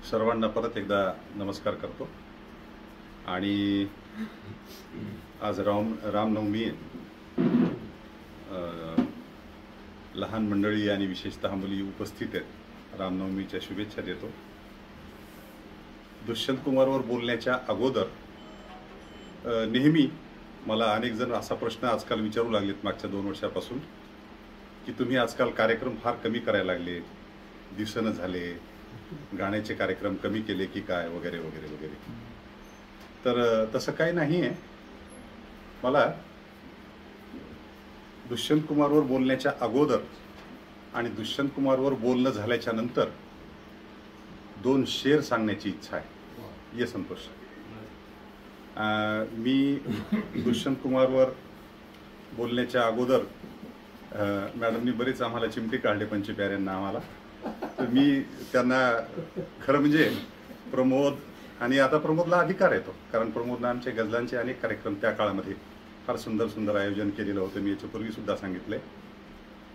सर्वांना परत एकदा नमस्कार करतो। आणि आज रामनवमी लहान मंडळी आणि विशेषतः मुली उपस्थित आहेत। रामनवमीच्या शुभेच्छा देतो। दुष्यंत कुमारवर बोलण्याच्या अगोदर नेहमी मला अनेक जण असा प्रश्न आजकाल विचारू लागलेत मागच्या 2 वर्षापासून की तुम्ही आजकाल कार्यक्रम फार कमी करायला लागले, दिसणं झाले, गाण्याचे कार्यक्रम कमी केले की काय वगैरे वगैरे वगैरे। तर तसं काही नाही आहे। मला दुष्यंत कुमारवर बोलण्याच्या अगोदर आणि दुष्यंत कुमारवर बोलणं झाल्याच्या नंतर 2 शेर सांगण्याची इच्छा आहे। ये संतोष, मी दुष्यंत कुमारवर बोलण्याच्या अगोदर मॅडमनी बरेच आम्हाला चिमटे काढले पंचप्याऱ्यांना आम्हाला। तर मी त्यांना खरं म्हणजे प्रमोद आणि आता प्रमोदला अधिकार येतो, कारण प्रमोदनं आमचे गझलांचे अनेक कार्यक्रम त्या काळामध्ये फार सुंदर सुंदर आयोजन केलेलं होतं। मी याच्यापूर्वी सुद्धा सांगितलंय।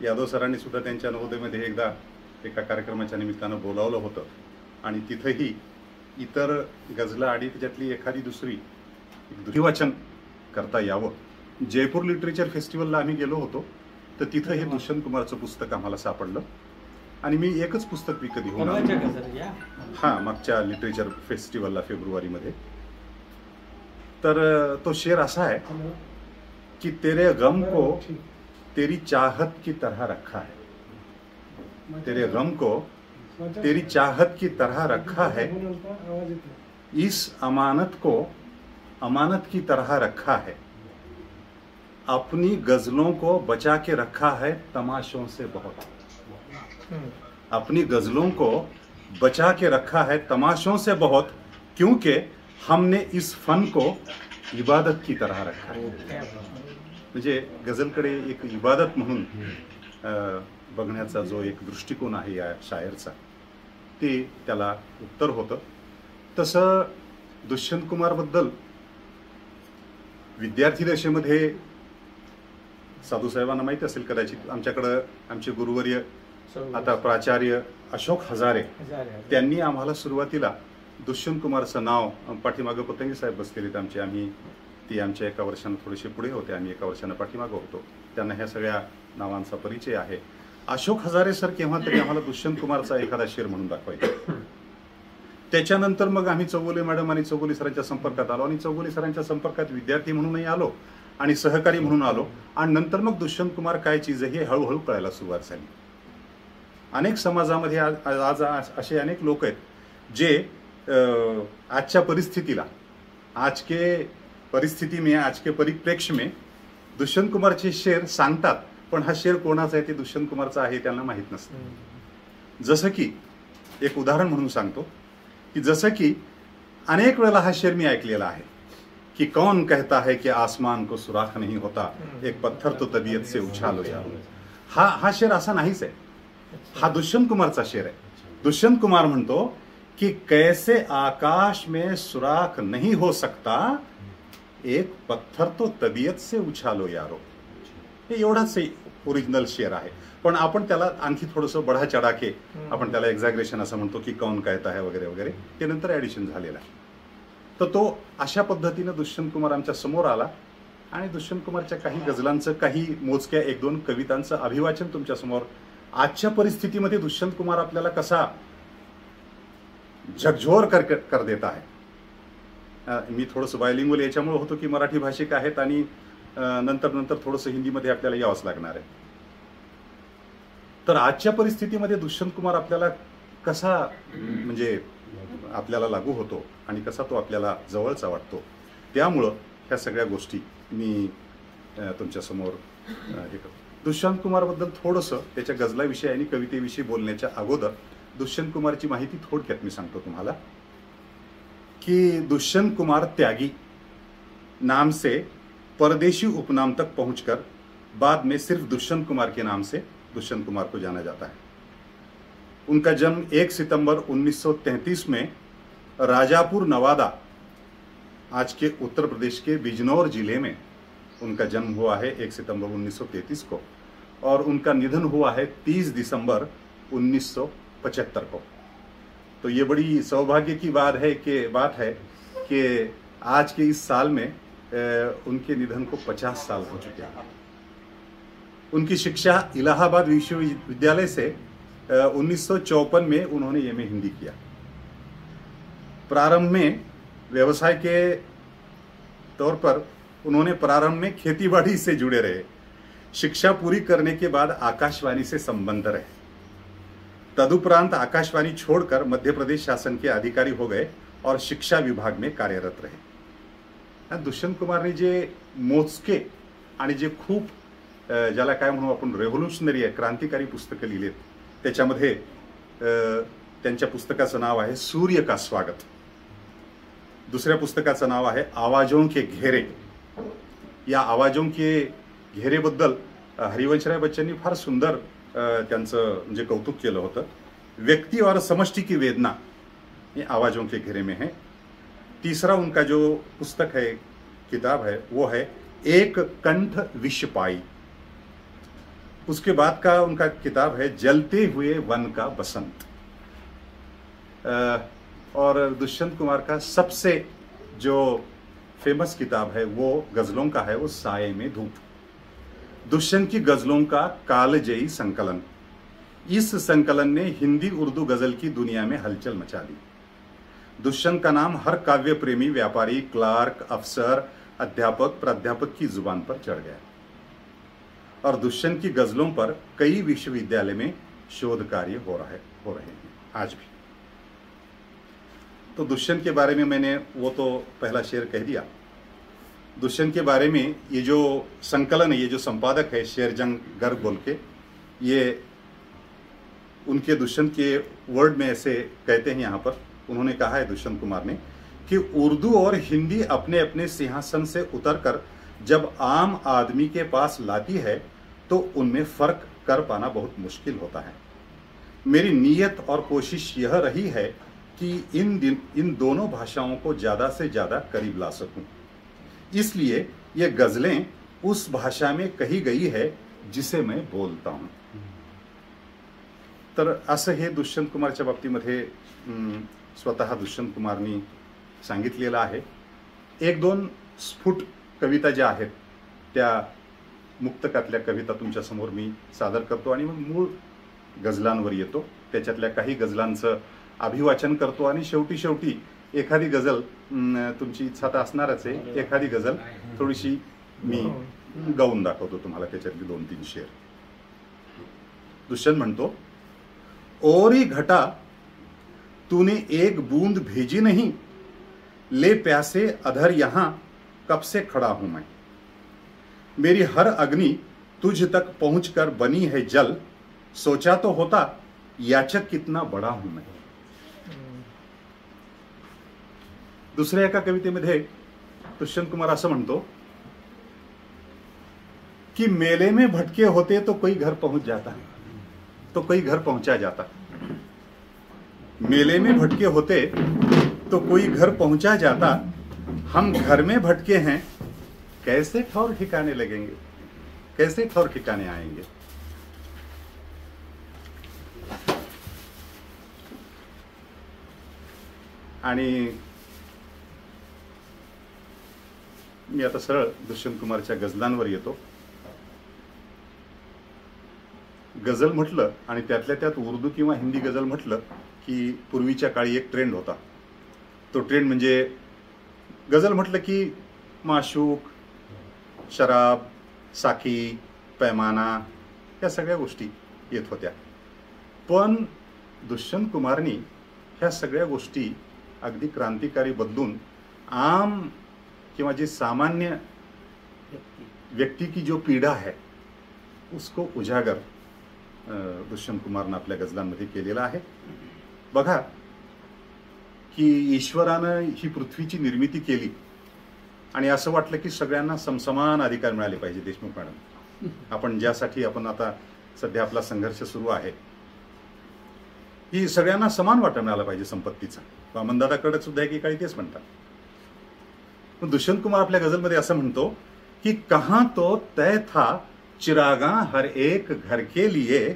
यादव सरांनी सुद्धा त्यांच्या नवोदयमध्ये एकदा एका कार्यक्रमाच्या निमित्तानं बोलावलं होतं आणि तिथंही इतर गझला आणि त्याच्यातली एखादी दुसरी वाचन करता यावं। जयपूर लिटरेचर फेस्टिवलला आम्ही गेलो होतो, तर तिथं हे दुष्यंत कुमारचं पुस्तक आम्हाला सापडलं आणि मी एकच पुस्तक विकत घेऊन आलो। हां, मागच्या लिटरेचर फेस्टिवलला फेब्रुवारीमध्ये। तर तो शेर असा आहे कि तेरे गम को तेरी चाहत की तरह रखा है, तेरे गम को तेरी चाहत की तरह रखा है, इस अमानत को अमानत की तरह रखा है, अपनी गजलों को बचा के रखा है तमाशों से बहुत, अपनी गजलों को बचा के रखा है तमाशों से बहुत, क्योंकि हमने इस फन को इबादत की तरह रखा है। म्हणजे गझलकडे एक इबादत म्हणून बघण्याचा जो एक दृष्टिकोन आहे या शायरचा, ते त्याला उत्तर होतं। तसं दुष्यंत कुमारबद्दल विद्यार्थी दशेमध्ये साधूसाहेबांना माहिती असेल कदाचित, आमच्याकडं आमचे गुरुवर्य आता प्राचार्य अशोक हजारे त्यांनी आम्हाला सुरुवातीला दुष्यंत कुमारचं नाव, पाठीमागं पतंगी साहेब बसलेले आमचे, आम्ही ती आमच्या एका वर्षानं थोडेसे पुढे होते, आम्ही एका वर्षानं पाठीमागं होतो, त्यांना ह्या सगळ्या नावांचा परिचय आहे। अशोक हजारे सर केव्हा तरी आम्हाला दुष्यंत कुमारचा एखादा शेर म्हणून दाखवायचा। त्याच्यानंतर मग आम्ही चौगुले मॅडम आणि चौगुले सरांच्या संपर्कात आलो आणि चौगुले सरांच्या संपर्कात विद्यार्थी म्हणूनही आलो आणि सहकारी म्हणून आलो आणि नंतर मग दुष्यंत कुमार काय चीज आहे हे हळूहळू कळायला सुरुवात झाली। अनेक समाजामध्ये आज असे अनेक लोक आहेत जे आजच्या परिस्थितीला, आज के परिस्थिती में, आज के परिप्रेक्ष्य में दुष्यंत कुमारचे शेर सांगतात, पण हा शेर कोणाचा आहे ते दुष्यंत कुमारचा आहे त्यांना माहीत नसतं। जसं की एक उदाहरण म्हणून सांगतो की जसं की अनेक वेळेला हा शेर मी ऐकलेला आहे कि कौन कहता है कि आसमान को सुराख नहीं होता, एक पत्थर तो तबीयत से उछालो यार। हा शेर असा नाहीच आहे, हा दुष्यंत कुमारचा शेर आहे। दुष्यंत कुमार म्हणतो कि कैसे आकाश में सुराख नहीं हो सकता, एक पत्थर तो तबीयत से उछालो यारो। हे एवढाच ओरिजिनल शेर आहे, पण आपण त्याला आणखी थोडंसं बढा चढाके, आपण त्याला एक्झॅग्रेशन असं म्हणतो की कौन कहता है वगैरे वगैरे, ते नंतर ॲडिशन झालेलं आहे। तर तो अशा पद्धतीनं दुष्यंत कुमार आमच्या समोर आला आणि दुष्यंत कुमारच्या काही गझलांचं, काही मोजक्या 1-2 कवितांचं अभिवाचन तुमच्या समोर आजच्या परिस्थितीमध्ये दुष्यंत कुमार आपल्याला कसा झकझोर कर देत आहे। मी थोडंसं बायलिंग्वल याच्यामुळे होतो की मराठी भाषिक आहेत आणि नंतर थोडंसं हिंदीमध्ये आपल्याला यावंच लागणार आहे। तर आजच्या परिस्थितीमध्ये दुष्यंत कुमार आपल्याला कसा म्हणजे आपल्याला लागू होतो आणि कसा तो आपल्याला जवळचा वाटतो, त्यामुळं ह्या सगळ्या गोष्टी मी तुमच्या समोर हे करतो। दुष्यंत कुमारबद्दल थोडंसं त्याच्या गझलाविषयी आणि कवितेविषयी बोलण्याच्या अगोदर दुष्यंत कुमारची माहिती थोडक्यात मी सांगतो तुम्हाला कि दुष्यंत कुमार त्यागी नाम से परदेशी उपनाम तक पहुंचकर बाद में सिर्फ दुष्यंत कुमार के नाम से दुष्यंत कुमार को जाना जाता है। उनका जन्म 1 सितंबर 1933 में राजापुर नवादा, आज के उत्तर प्रदेश के बिजनौर जिले में उनका जन्म हुआ है 1 सितंबर 1933 को, और उनका निधन हुआ है 30 दिसंबर 1975 को। तो ये बड़ी सौभाग्य की बात है कि आज के इस साल में उनके निधन को 50 साल हो चुके हैं। उनकी शिक्षा इलाहाबाद विश्वविद्यालय से 1954 में उन्होंने एमए हिंदी किया। प्रारंभ में व्यवसाय के तौर पर उन्होंने प्रारंभ में खेतीबाड़ी से जुड़े रहे। शिक्षा पूरी करने के बाद आकाशवाणी से संबंध रहे। तदुपरांत आकाशवाणी छोड़कर मध्य प्रदेश शासन के अधिकारी हो गए और शिक्षा विभाग में कार्यरत रहे। दुष्यंत कुमारने जे मोजके आणि जे खूप ज्याला काय म्हणू आपण रेव्होल्युशनरी आहे, क्रांतिकारी पुस्तकं लिहिलेत, त्याच्यामध्ये त्यांच्या पुस्तकाचं नाव आहे सूर्य का स्वागत। दुसऱ्या पुस्तकाचं नाव आहे आवाजों के घेरे। या आवाजों के घेरे बद्दल हरिवंशराय बच्चननी फार सुंदर त्यांचं म्हणजे कौतुक केलं होतं। व्यक्ति और समष्टि की वेदना ये आवाजों के घेरे में है। तीसरा उनका जो पुस्तक है, किताब है, वो है एक कंठ विष पाई। उसके बाद का उनका किताब है जलते हुए वन का बसंत। और दुष्यंत कुमार का सबसे जो फेमस किताब है वो गजलों का है, वो साये में धूप। दुष्यंत की गजलों का कालजयी संकलन। इस संकलन ने हिंदी उर्दू गजल की दुनिया में हलचल मचा दी। दुष्यंत का नाम हर काव्य प्रेमी, व्यापारी, क्लार्क, अफसर, अध्यापक, प्राध्यापक की जुबान पर चढ़ गया और दुष्यंत की गजलों पर कई विश्वविद्यालय में शोध कार्य हो रहे हैं आज भी। तो दुष्यंत के बारे में मैंने वो तो पहला शेर कह दिया। दुष्यंत के बारे में ये जो संकलन है, ये जो संपादक है शेरजंग गर्ग बोल के, ये उनके दुष्यंत के वर्ड में ऐसे कहते हैं, यहाँ पर उन्होंने कहा है दुष्यंत कुमार ने कि उर्दू और हिंदी अपने अपने सिंहासन से उतरकर जब आम आदमी के पास लाती है तो उनमें फर्क कर पाना बहुत मुश्किल होता है। मेरी नीयत और कोशिश यह रही है कि इन दोनों भाषाओं को ज़्यादा से ज़्यादा करीब ला सकूं। इसलिए ये गज़लें उस भाषा में कही गई है जिसे मैं बोलता हूं। तर असं हे दुष्यंत कुमारच्या बाबतीमध्ये स्वतः दुष्यंत कुमारनी सांगितलेलं आहे। एक दोन स्फुट कविता ज्या आहेत त्या मुक्तकातल्या कविता तुमच्या समोर मी सादर करतो आणि मग मूळ गझलांवर येतो। त्याच्यातल्या काही गझलांचं अभिवाचन करतो आणि शेवटी एखादी गझल, तुमची इच्छा तर असणारच आहे, एखादी गझल थोडीशी मी गाऊन दाखवतो तुम्हाला त्याच्यातली 2-3 शेर। दुष्यंत म्हणतो, ओरी घटा तूने एक बूंद भेजी नहीं, ले प्यासे अधर यहां कब से खड़ा हूं मैं। मेरी हर अग्नि तुझ तक पहुंचकर बनी है जल, सोचा तो होता याचक कितना बड़ा हूं मैं। दुसऱ्या एका कवितेमध्ये दुष्यंत कुमार असं म्हणतो कि मेले में भटके होते तो कोई घर पहुंच जाता, तो कोई घर पहुंचा जाता। मेले में भटके होते तो कोई घर पहुंचा जाता, हम घर में भटके हैं कैसे ठौर ठिकाने लगेंगे, कैसे ठौर ठिकाने आएंगे। आणि मी आता सरळ दुष्यंत कुमारच्या गझलांवर येतो। गझल म्हटलं आणि त्यातल्या त्यात उर्दू किंवा हिंदी गझल म्हटलं की पूर्वीच्या काळी एक ट्रेंड होता। तो ट्रेंड म्हणजे गझल म्हटलं की माशूक, शराब, साकी, पैमाना या सगळ्या गोष्टी येत होत्या। पण दुष्यंत कुमारनी ह्या सगळ्या गोष्टी अगदी क्रांतिकारी बदलून आम किंवा जे सामान्य व्यक्ति की जो पीड़ा है उसको उजागर दुष्यंत कुमारने आपल्या गझलांमध्ये केलेला आहे। बघा की ईश्वरानं ही पृथ्वीची निर्मिती केली आणि असं वाटलं की सगळ्यांना समसमान अधिकार मिळाले पाहिजे। देशमुख मॅडम, आपण ज्यासाठी आपण आता सध्या आपला संघर्ष सुरू आहे, की सगळ्यांना समान वाटा मिळाला पाहिजे संपत्तीचा। वामनदादाकडे सुद्धा एकेकाळी तेच म्हणतात। पण दुष्यंत कुमार आपल्या गझलमध्ये असं म्हणतो कि कहां तो तय था चिरागा हर एक घर के लिए,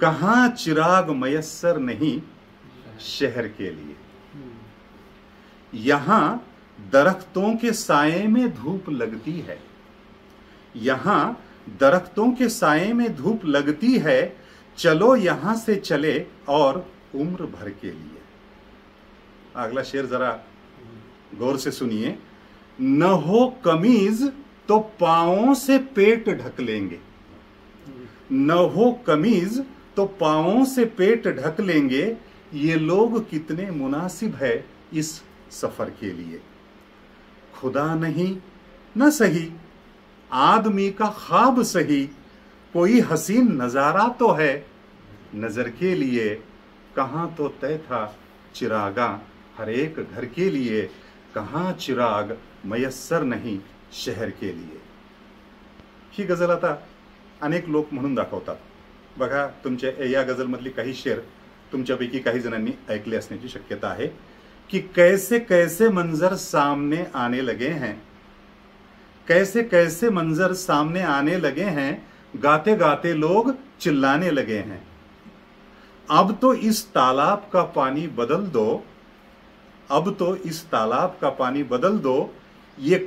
कहां चिराग मयस्सर नहीं शहर के लिए। यहां दरख्तों के साये में धूप लगती है, यहां दरख्तों के साये में धूप लगती है, चलो यहां से चले और उम्र भर के लिए। अगला शेर जरा गौर से सुनिए। न हो कमीज तो पांवों से पेट ढक लेंगे, न हो कमीज तो पांवों से पेट ढक लेंगे, ये लोग कितने मुनासिब है इस सफर के लिए। खुदा नहीं न सही आदमी का ख्वाब सही, कोई हसीन नजारा तो है नजर के लिए। कहां तो तय था चिरागा हर एक घर के लिए, कहां चिराग मयस्सर नाही शहर के लिए। ही गझल आता अनेक लोक म्हणून दाखवतात। बघा, तुमच्या या गझलमधली काही शेर तुमच्यापैकी काही जणांनी ऐकले असण्याची शक्यता आहे की कैसे कैसे मंजर सामने आने लगे हैं, कैसे कैसे मंजर सामने आने लगे हैं, गाते गाते लोग चिल्लाने लगे हैं। अब तो इस तालाब का पानी बदल दो, अब तो इस तालाब का पानी बदल दो, ये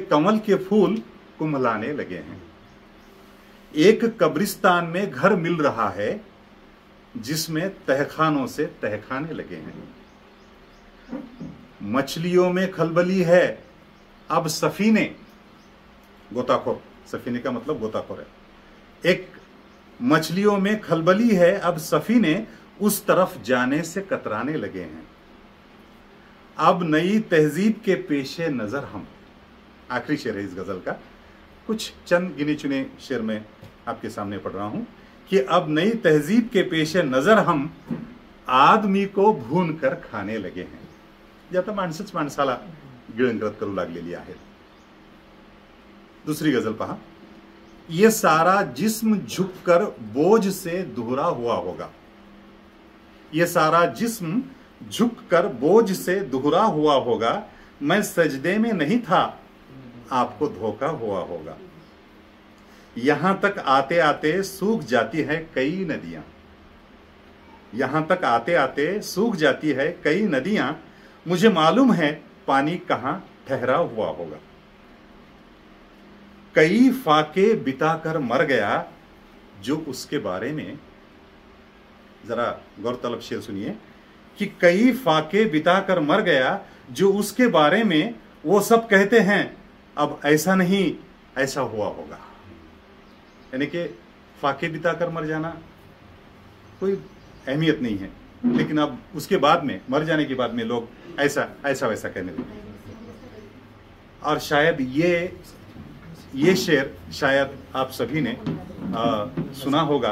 कमल के फूल कुम्हलाने लगे हैं। एक कब्रिस्तान में घर मिल रहा है जिसमें तहखानों से तहखाने लगे हैं। मछलियों में खलबली है अब सफीने, गोताखोर, सफीने का मतलब गोताखोर है। एक मछलियों में खलबली है अब सफीने, उस तरफ जाने से कतराने लगे हैं। अब नई तहजीब के पेशे नजर हम। आखिरी शेर है इस गजल का, कुछ चंद गिने चुने शेर में आपके सामने पढ़ रहा हूं कि अब नई तहजीब के पेशे नजर हम, आदमी को भून कर खाने लगे हैं। जे आता माणसंच माणसाला गिळंकृत करू लागलेली आहेत। दुसरी गजल पहा। ये सारा जिस्म झुककर बोझ से दुहरा हुआ होगा, ये सारा जिस्म झुककर बोझ से दुहरा हुआ होगा, मैं सजदे में नहीं था आपको धोखा हुआ होगा। यहां तक आते आते सूख जाती है कई नदियां, यहां तक आते आते सूख जाती है कई नदियां, मुझे मालूम है पानी कहां ठहरा हुआ होगा। कई फाके बिताकर मर गया जो उसके बारे में, जरा गौरतलब शेर सुनिए कि कई फाके बिताकर मर गया जो उसके बारे में, वो सब कहते हैं अब ऐसा नहीं ऐसा हुआ होगा। यानी कि फाके बिताकर मर जाना कोई अहमियत नहीं है, लेकिन अब उसके बाद में, मर जाने के बाद में लोग ऐसा ऐसा वैसा कहने लगे। और शायद ये शेर शायद आप सभी ने सुना होगा।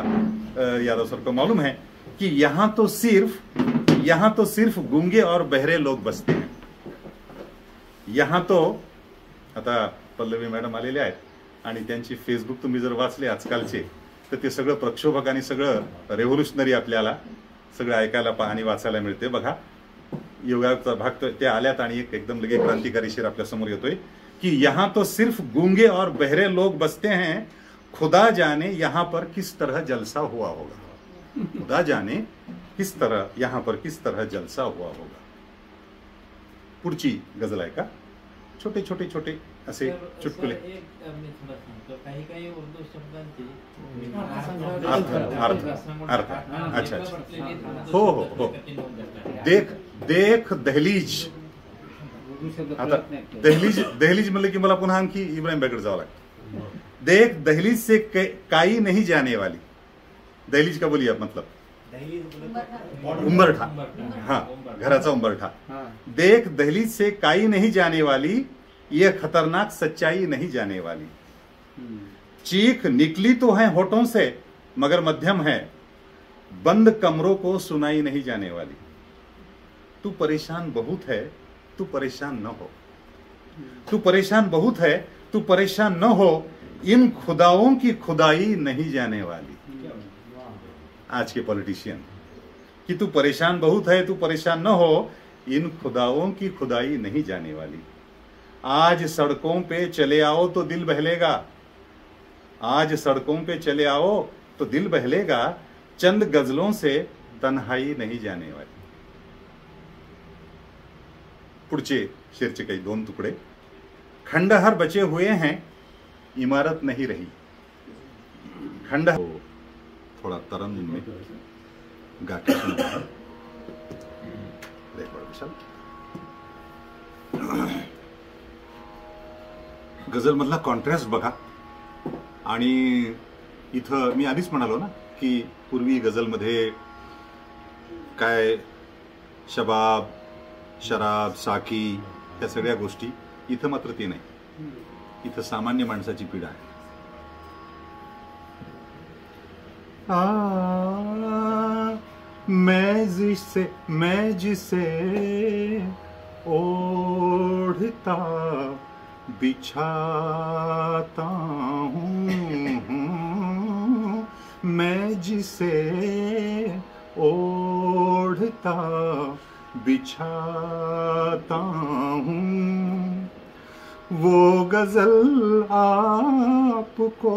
यादव सर को मालूम है कि यहां तो सिर्फ गूंगे और बहरे लोग बसते हैं। यहां तो आता पल्लवी मॅडम आलेले आहेत आणि त्यांची फेसबुक तुम्ही जर वाचले आजकालचे तर ते सगळं प्रक्षोभक आणि सगळं रेव्होल्युशनरी आपल्याला सगळं ऐकायला आणि वाचायला मिळते। बघा, योगाचा भाग ते आल्यात आणि एक एकदम लगे क्रांतिकारी शेर आपल्या समोर येतोय कि यहां तो सिर्फ गूंगे और बहरे लोग बसते हैं, खुदा जाने यहां पर किस तरह जलसा हुआ होगा। खुदा जाने किस तरह यहां पर किस तरह जलसा हुआ होगा। पुढची गजल आहे का? छोटे छोटे छोटे असे चुटकुले। काही काही उर्दू शब्दांची अर्थ अच्छा अच्छा, हो हो हो। देख दहलीज। आता दहलीज म्हणलं की मला पुन्हा आणखी इब्राहिम भाईकडे जावं लागतं। देख दहलीज से काई नहीं जाने वाली। दहलीज का बोलिए आप मतलब? उंबरठा, हाँ, घराचा उंबरठा। देख दहलीज से काई नहीं जाने वाली, ये खतरनाक सच्चाई नहीं जाने वाली। चीख निकली तो है होठों से मगर मध्यम है, बंद कमरों को सुनाई नहीं जाने वाली। तू परेशान बहुत है तू परेशान न हो, तू परेशान बहुत है तू परेशान न हो, इन खुदाओं की खुदाई नहीं जाने वाली। आज के पॉलिटिशियन कि तू परेशान बहुत है तू परेशान न हो, इन खुदाओं की खुदाई नहीं जाने वाली। आज सड़कों पे चले आओ तो दिल बहलेगा, आज सड़कों पे चले आओ तो दिल बहलेगा, चंद गजलों से तन्हाई नहीं जाने वाली। पुढचे शेरचे काही 2 तुकडे. खंडहर बचे हुए हैं, इमारत नहीं रही. खंडहर थोड़ा तरन्नुम में गा के सुनाऊंगा. गझल मधला कॉन्ट्रास्ट बघा. आणि इथं मी आधीच म्हणालो ना की पूर्वी गझलमध्ये काय शबाब, शराब, साकी त्या सगळ्या गोष्टी, इथं मात्र ते नाही. इथं सामान्य माणसाची पीडा आहे. मैं जिसे ओढ़ता बिछाता हूँ, मैं जिसे ओढ़ता बिछाता हूँ, वो गजल आपको,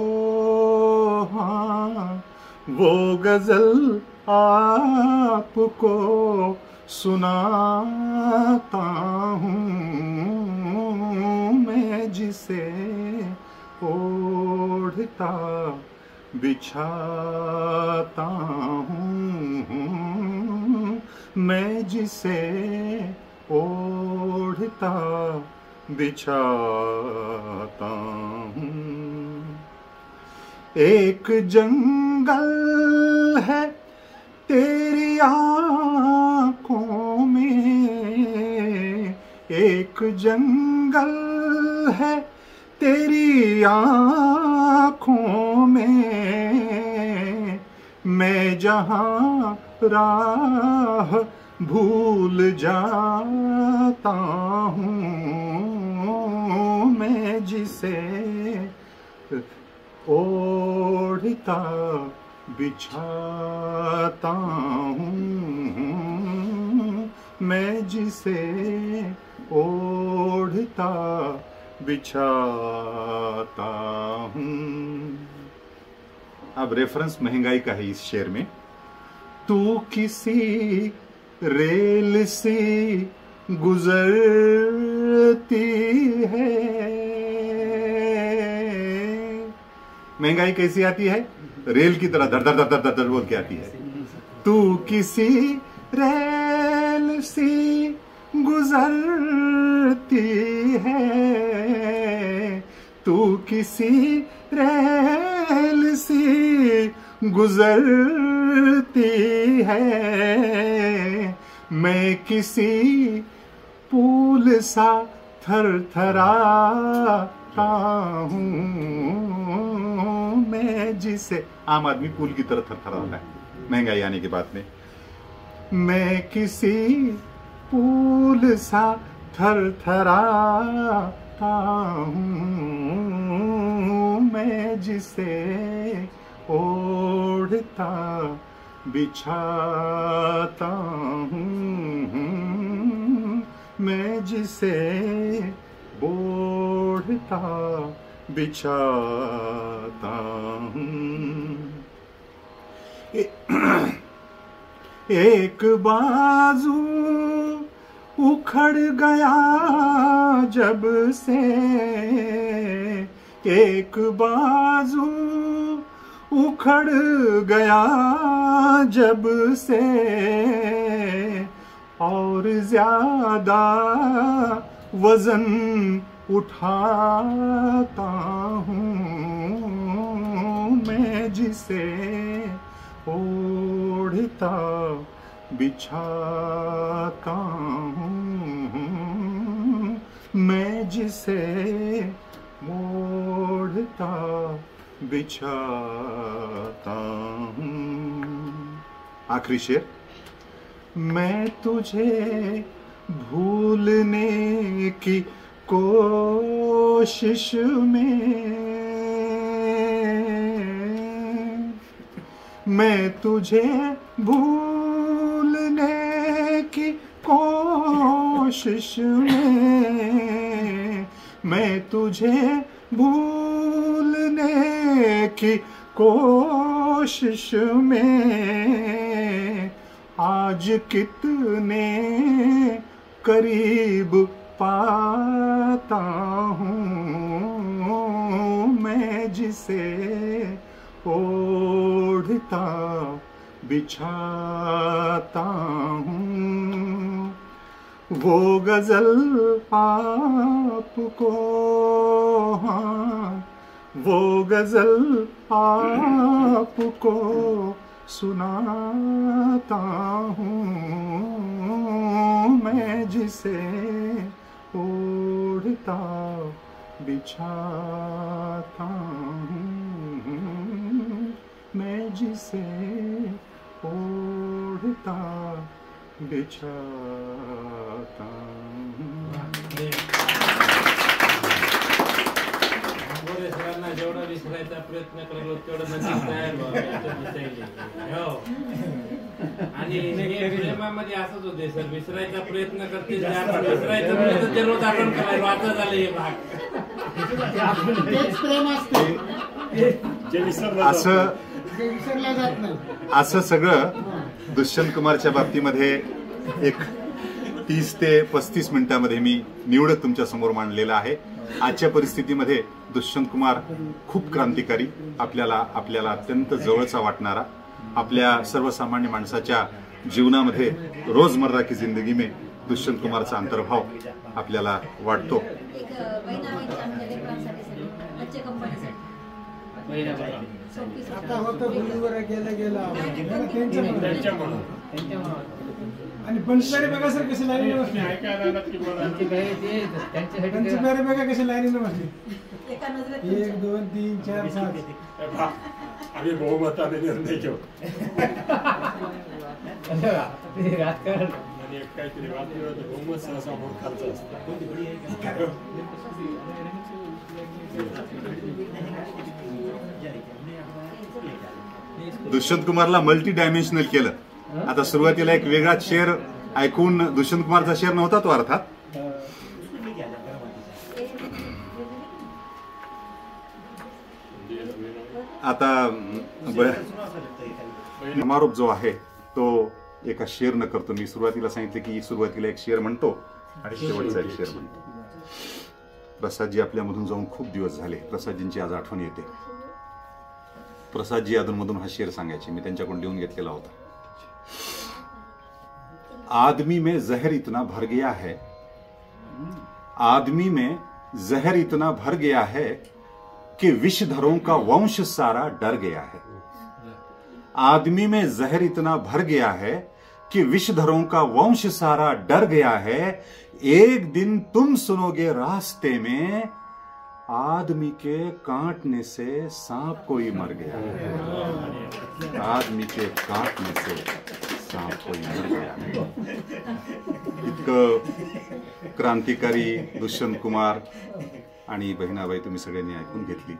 हाँ वो गजल आपको सुनाता हूँ, मैं जिसे ओढ़ता बिछाता हूँ, मैं जिसे ओढ़ता बिछाता हूँ. एक जंगल है तेरी आँखों में, एक जंगल है तेरी आँखों में, मैं जहाँ राह भूल जाता हूँ, मैं जिसे ओढ़ता बिछाता हूँ, मैं जिसे ओढ़ता बिछाता हूँ. अब रेफरेंस महंगाई का है इस शेर में. तू किसी रेल से गुजरती है. महंगाई कैसी आती है? रेल की तरह धर धर धर धर धर बोल के आती है. तू किसी रेल से गुजरती है, तू किसी रेल से गुजरती है, मैं किसी पुल सा थरथराता हूँ, मैं जिसे, आम आदमी पुल की तरह थरथराता है महंगाई आने के बाद में. मैं किसी पुल सा थरथराता हूँ, मैं जिसे ओढ़ता बिछाता हूँ, मैं जिसे ओढ़ता बिछाता हूँ. एक बाजू उखड़ गया जब से, एक बाजू उखड़ गया जब से, और ज्यादा वजन उठाता हूँ, मैं जिसे ओढ़ता बिछाता हूँ, मैं जिसे ओढ़ता बिछाता हूँ. आखिरी शेर. मैं तुझे भूलने की कोशिश में, मैं तुझे भूलने की कोशिश में, मैं तुझे भूलने की कोशिश में, आज कितने करीब पाता हूँ, मैं जिसे ओढ़ता बिछाता हूँ, वो गजल आपको, हाँ वो गजल आपको सुनाता हूँ, मैं जिसे ओढ़ता बिछाता हूँ, मैं जिसे ओढ़ता बिछाता हूँ. मोरे सरांना जेवढा विसरायचा प्रयत्न करलो तेवढं नक्कीच तयार व्हावं याच्यात दिसायले. हो. आणि हे प्रेमामध्ये असंच होते सर, विसरायचा प्रयत्न करते विसरायचा प्रयत्न ते रोज आपण करायला वाचा झाले हे भाग. असं सगळं दुष्यंत कुमारच्या बाबतीमध्ये एक 30 ते 35 मिनिटांमध्ये मी निवडत तुमच्या समोर मांडलेला आहे. आजच्या परिस्थितीमध्ये दुष्यंत कुमार खूप क्रांतिकारी, आपल्याला अत्यंत जवळचा वाटणारा, आपल्या सर्वसामान्य माणसाच्या जीवनामध्ये रोजमर्रा की जिंदगी में दुष्यंत कुमारचा अंतर्भाव आपल्याला वाटतो. आणि पंचदारी बघा सर कशी लाईनीने बसली, त्यांची बॅरे बघा कशी लाईनीने बसली. 1 2 3 4 5 आम्ही बहुमताने निर्णय घेऊ. राजकारण काहीतरी बहुमत सहसा मोठाचं असतं. दुष्यंत कुमारला मल्टी डायमेन्शनल केलं. आता सुरुवातीला एक वेगळाच शेर ऐकून दुष्यंत कुमारचा शेर नव्हता तो अर्थात. आता समारोप जो आहे तो एका शेरनं करतो. मी सुरुवातीला सांगितलं की सुरुवातीला एक शेर म्हणतो आणि शेवटचा एक शेर म्हणतो. प्रसादजी आपल्यामधून जाऊन खूप दिवस झाले. प्रसादजींची आज आठवण येते. प्रसादजी अधूनमधून हा शेर सांगायचे, मी त्यांच्याकडून लिहून घेतलेला होता. आदमी में जहर इतना भर गया है, आदमी में जहर इतना भर गया है कि विषधरों का वंश सारा डर गया है. आदमी में जहर इतना भर गया है कि विषधरों का वंश सारा डर गया है. एक दिन तुम सुनोगे रास्ते में, आदमी के काटने से सांप कोई मर गया है. आदमी के काटने से सांप कोई मर गया है. इतकं क्रांतिकारी दुष्यंत कुमार आणि बहिणाबाई तुम्ही सगळ्यांनी ऐकून घेतली.